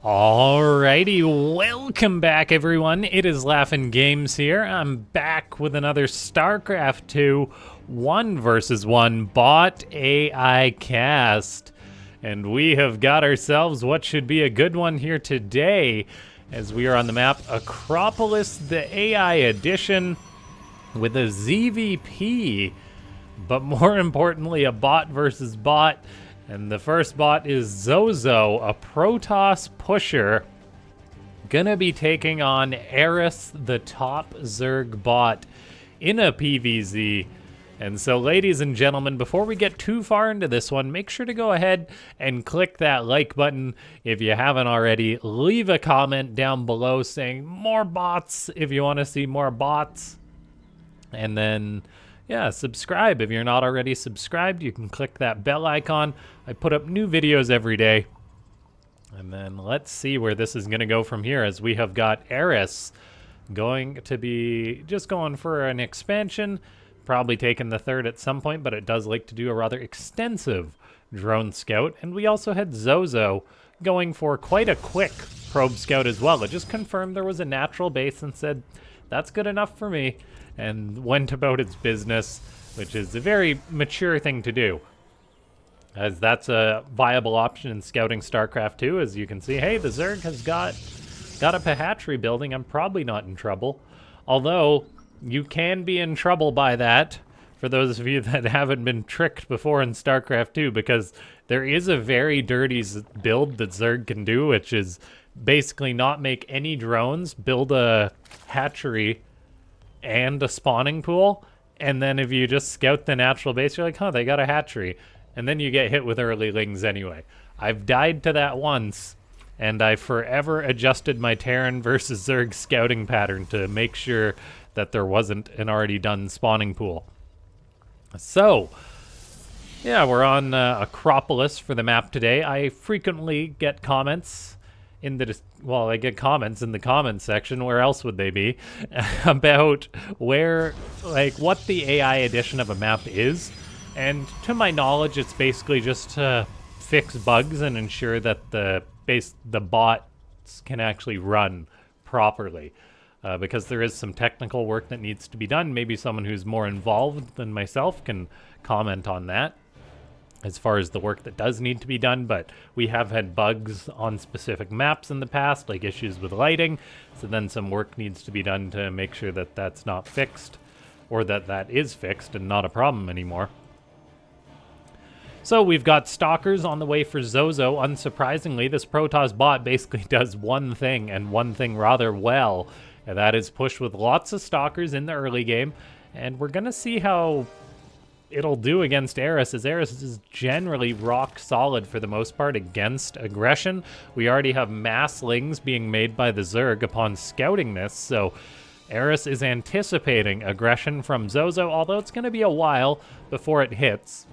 Alrighty, welcome back everyone. It is LaughNgamez here. I'm back with another Starcraft 2 1 versus 1 bot AI cast. And we have got ourselves what should be a good one here today, as we are on the map Acropolis, the AI edition, with a ZVP, but more importantly a bot versus bot. And the first bot is Zozo, a Protoss pusher, gonna be taking on Eris, the top Zerg bot, in a PvZ. And so, ladies and gentlemen, before we get too far into this one, make sure to go ahead and click that like button if you haven't already. Leave a comment down below saying more bots if you want to see more bots. And then, yeah, subscribe if you're not already subscribed. You can click that bell icon. I put up new videos every day. And then let's see where this is going to go from here, as we have got Eris going to be just going for an expansion, probably taking the third at some point, but it does like to do a rather extensive drone scout. And we also had Zozo going for quite a quick probe scout as well. It just confirmed there was a natural base and said, that's good enough for me, and went about its business, which is a very mature thing to do, as that's a viable option in scouting StarCraft 2. As you can see, hey, the Zerg has got a Pahatchery building. I'm probably not in trouble, although you can be in trouble by that, for those of you that haven't been tricked before in StarCraft 2, because there is a very dirty build that Zerg can do, which is basically not make any drones, build a hatchery and a spawning pool, and then if you just scout the natural base, you're like, huh, they got a hatchery, and then you get hit with early lings anyway. I've died to that once, and I forever adjusted my Terran versus Zerg scouting pattern to make sure that there wasn't an already done spawning pool. So, yeah, we're on Acropolis for the map today. I frequently get comments in the, well, I get comments in the comments section, where else would they be, about where, like, what the AI edition of a map is. And to my knowledge, it's basically just to fix bugs and ensure that the bots can actually run properly. Because there is some technical work that needs to be done. Maybe someone who's more involved than myself can comment on that, as far as the work that does need to be done. But we have had bugs on specific maps in the past, like issues with lighting, so then some work needs to be done to make sure that that's not fixed, or that that is fixed and not a problem anymore. So we've got Stalkers on the way for Zozo. Unsurprisingly, this Protoss bot basically does one thing, and one thing rather well, and that is push with lots of Stalkers in the early game. And we're going to see how it'll do against Eris, as Eris is generally rock solid for the most part against aggression. We already have mass lings being made by the Zerg upon scouting this, so Eris is anticipating aggression from Zozo, although it's going to be a while before it hits.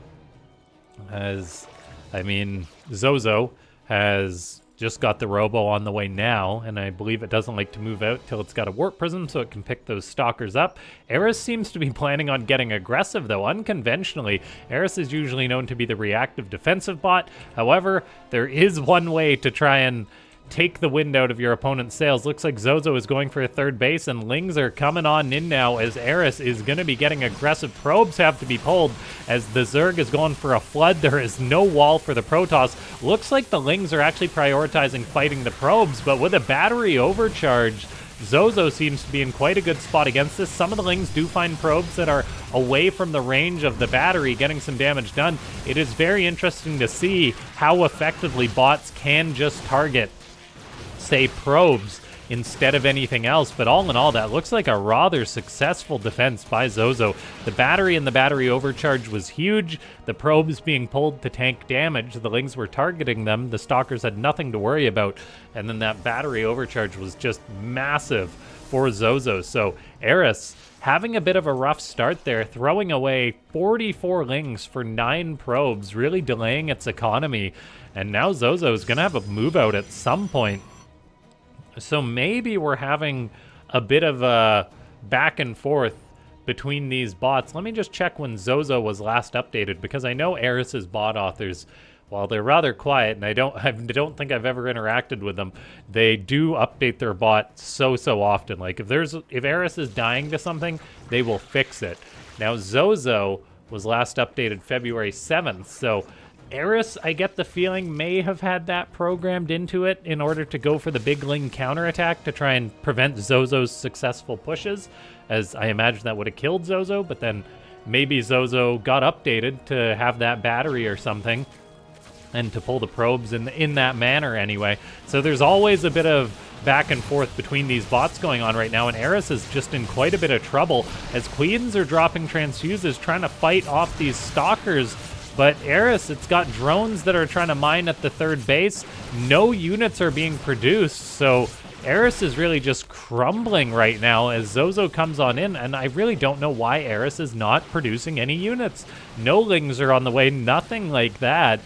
As, I mean, Zozo has just got the robo on the way now, and I believe it doesn't like to move out till it's got a warp prism so it can pick those stalkers up. Eris seems to be planning on getting aggressive, though, unconventionally. Eris is usually known to be the reactive defensive bot. However, there is one way to try and take the wind out of your opponent's sails. Looks like Zozo is going for a third base, and lings are coming on in now, as Eris is going to be getting aggressive. Probes have to be pulled as the Zerg is going for a flood. There is no wall for the Protoss. Looks like the lings are actually prioritizing fighting the probes, but with a battery overcharge, Zozo seems to be in quite a good spot against this. Some of the lings do find probes that are away from the range of the battery, getting some damage done. It is very interesting to see how effectively bots can just target, say, probes instead of anything else. But all in all, that looks like a rather successful defense by Zozo. The battery and the battery overcharge was huge. The probes being pulled to tank damage. The lings were targeting them. The stalkers had nothing to worry about. And then that battery overcharge was just massive for Zozo. So Eris having a bit of a rough start there, throwing away 44 lings for 9 probes, really delaying its economy. And now Zozo is going to have a move out at some point. So maybe we're having a bit of a back and forth between these bots. Let me just check when Zozo was last updated, because I know Eris's bot authors while they're rather quiet, and I don't think I've ever interacted with them, they do update their bot so often. Like if Eris is dying to something, they will fix it. Now Zozo was last updated February 7th, so Eris, I get the feeling, may have had that programmed into it in order to go for the big Ling counterattack to try and prevent Zozo's successful pushes, as I imagine that would have killed Zozo, but then maybe Zozo got updated to have that battery or something, and to pull the probes in that manner anyway. So there's always a bit of back and forth between these bots going on right now, and Eris is just in quite a bit of trouble as Queens are dropping transfuses, trying to fight off these stalkers. But Eris, it's got drones that are trying to mine at the third base. No units are being produced, so Eris is really just crumbling right now as Zozo comes on in, and I really don't know why Eris is not producing any units. No Lings are on the way, nothing like that.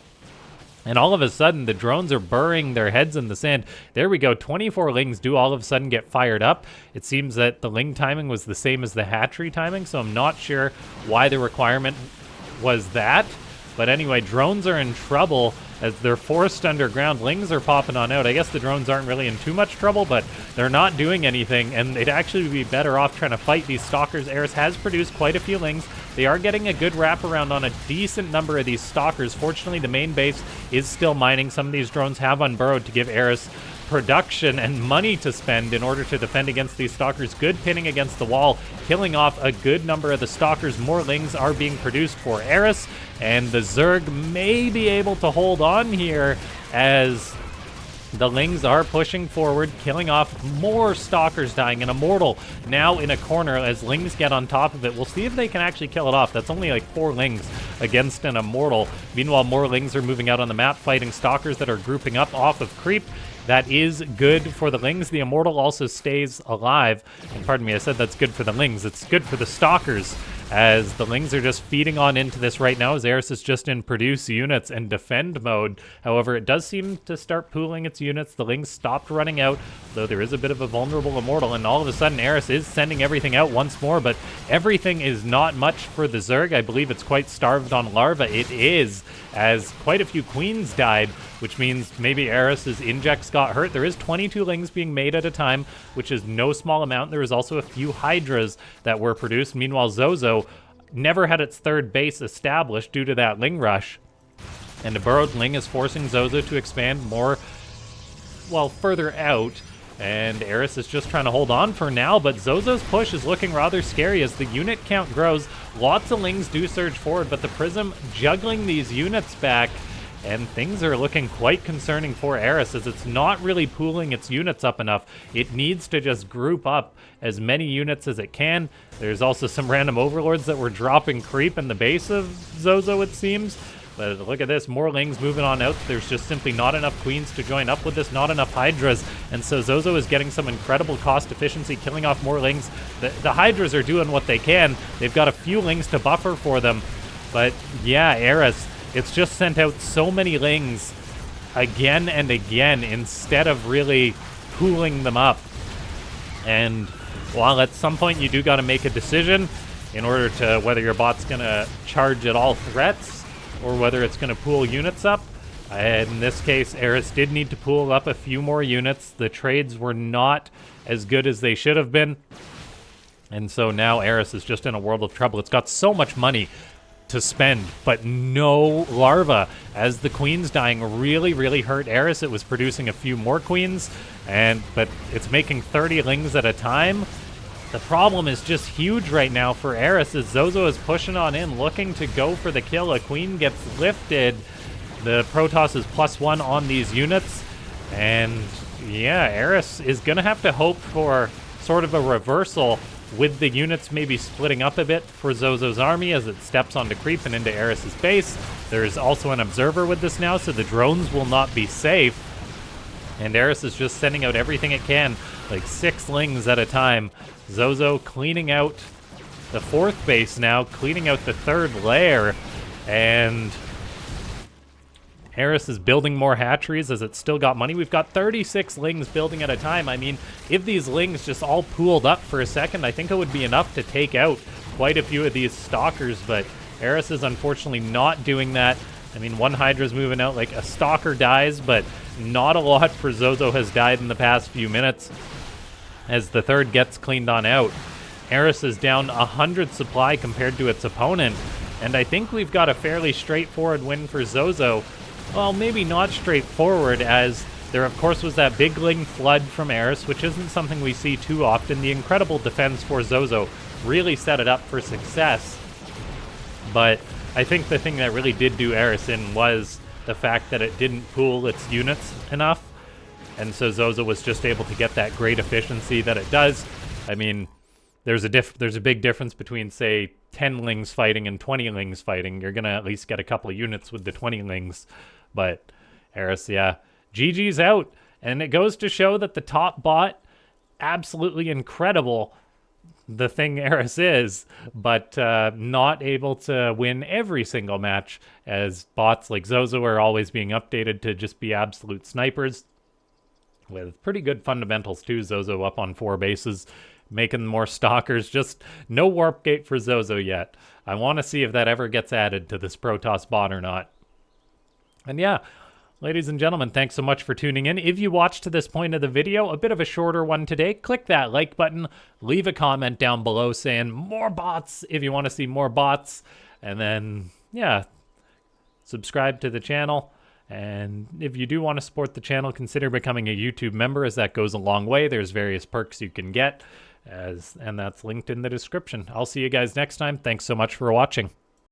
And all of a sudden, the drones are burying their heads in the sand. There we go, 24 Lings do all of a sudden get fired up. It seems that the Ling timing was the same as the hatchery timing, so I'm not sure why the requirement was that. But anyway, drones are in trouble as they're forced underground. Lings are popping on out. I guess the drones aren't really in too much trouble, but they're not doing anything, and they'd actually be better off trying to fight these stalkers. Eris has produced quite a few Lings. They are getting a good wraparound on a decent number of these stalkers. Fortunately, the main base is still mining. Some of these drones have unburrowed to give Eris production and money to spend in order to defend against these stalkers. Good pinning against the wall, killing off a good number of the stalkers. More Lings are being produced for Eris, and the Zerg may be able to hold on here as the Lings are pushing forward, killing off more stalkers, dying. An Immortal now in a corner as Lings get on top of it. We'll see if they can actually kill it off. That's only like 4 Lings against an Immortal. Meanwhile, more Lings are moving out on the map, fighting stalkers that are grouping up off of creep. That is good for the Lings. The Immortal also stays alive. And pardon me, I said that's good for the Lings. It's good for the stalkers, as the Lings are just feeding on into this right now, as Eris is just in produce units and defend mode. However, it does seem to start pooling its units. The Lings stopped running out, though there is a bit of a vulnerable Immortal, and all of a sudden Eris is sending everything out once more, but everything is not much for the Zerg. I believe it's quite starved on larva. It is, as quite a few Queens died, which means maybe Eris's injects got hurt. There is 22 Lings being made at a time, which is no small amount. There is also a few Hydras that were produced. Meanwhile, Zozo never had its third base established due to that Ling rush. And a burrowed Ling is forcing Zozo to expand more, well, further out. And Eris is just trying to hold on for now, but Zozo's push is looking rather scary as the unit count grows. Lots of Lings do surge forward, but the Prism juggling these units back, and things are looking quite concerning for Eris as it's not really pooling its units up enough. It needs to just group up as many units as it can. There's also some random overlords that were dropping creep in the base of Zozo, it seems. But look at this, more Lings moving on out. There's just simply not enough Queens to join up with this, not enough Hydras. And so Zozo is getting some incredible cost efficiency, killing off more Lings. The Hydras are doing what they can. They've got a few Lings to buffer for them. But yeah, Eris, it's just sent out so many Lings again and again instead of really pooling them up. And while at some point you do got to make a decision in order to whether your bot's going to charge at all threats or whether it's going to pool units up. In this case, Eris did need to pool up a few more units. The trades were not as good as they should have been. And so now Eris is just in a world of trouble. It's got so much money to spend, but no larva, as the Queens dying really hurt Eris. It was producing a few more Queens, but it's making 30 Lings at a time. The problem is just huge right now for Eris as Zozo is pushing on in, looking to go for the kill. A Queen gets lifted. The Protoss is +1 on these units, and yeah, Eris is gonna have to hope for sort of a reversal with the units maybe splitting up a bit for Zozo's army as it steps onto creep and into Eris's base. There's also an observer with this now, so the drones will not be safe. And Eris is just sending out everything it can, like 6 Lings at a time. Zozo cleaning out the 4th base now, cleaning out the 3rd layer, and Eris is building more hatcheries as it's still got money. We've got 36 Lings building at a time. I mean, if these Lings just all pooled up for a second, I think it would be enough to take out quite a few of these stalkers, but Eris is unfortunately not doing that. I mean, one Hydra's moving out, like a Stalker dies, but not a lot for Zozo has died in the past few minutes as the third gets cleaned on out. Eris is down 100 supply compared to its opponent, and I think we've got a fairly straightforward win for Zozo. Well, maybe not straightforward, as there of course was that big Ling flood from Eris, which isn't something we see too often. The incredible defense for Zozo really set it up for success, but I think the thing that really did do Eris in was the fact that it didn't pool its units enough, and so Zozo was just able to get that great efficiency that it does. I mean, there's a big difference between, say, 10 Lings fighting and 20 Lings fighting. You're gonna at least get a couple of units with the 20 Lings, but Eris, yeah, GG's out, and it goes to show that the top bot, absolutely incredible, the thing Eris is, but not able to win every single match, as bots like Zozo are always being updated to just be absolute snipers with pretty good fundamentals too. Zozo up on 4 bases, making more stalkers. Just no warp gate for Zozo yet. I want to see if that ever gets added to this Protoss bot or not. And yeah, ladies and gentlemen, thanks so much for tuning in. If you watched to this point of the video, a bit of a shorter one today, click that like button, leave a comment down below saying more bots if you want to see more bots, and then, yeah, subscribe to the channel. And if you do want to support the channel, consider becoming a YouTube member, as that goes a long way. There's various perks you can get, and that's linked in the description. I'll see you guys next time. Thanks so much for watching.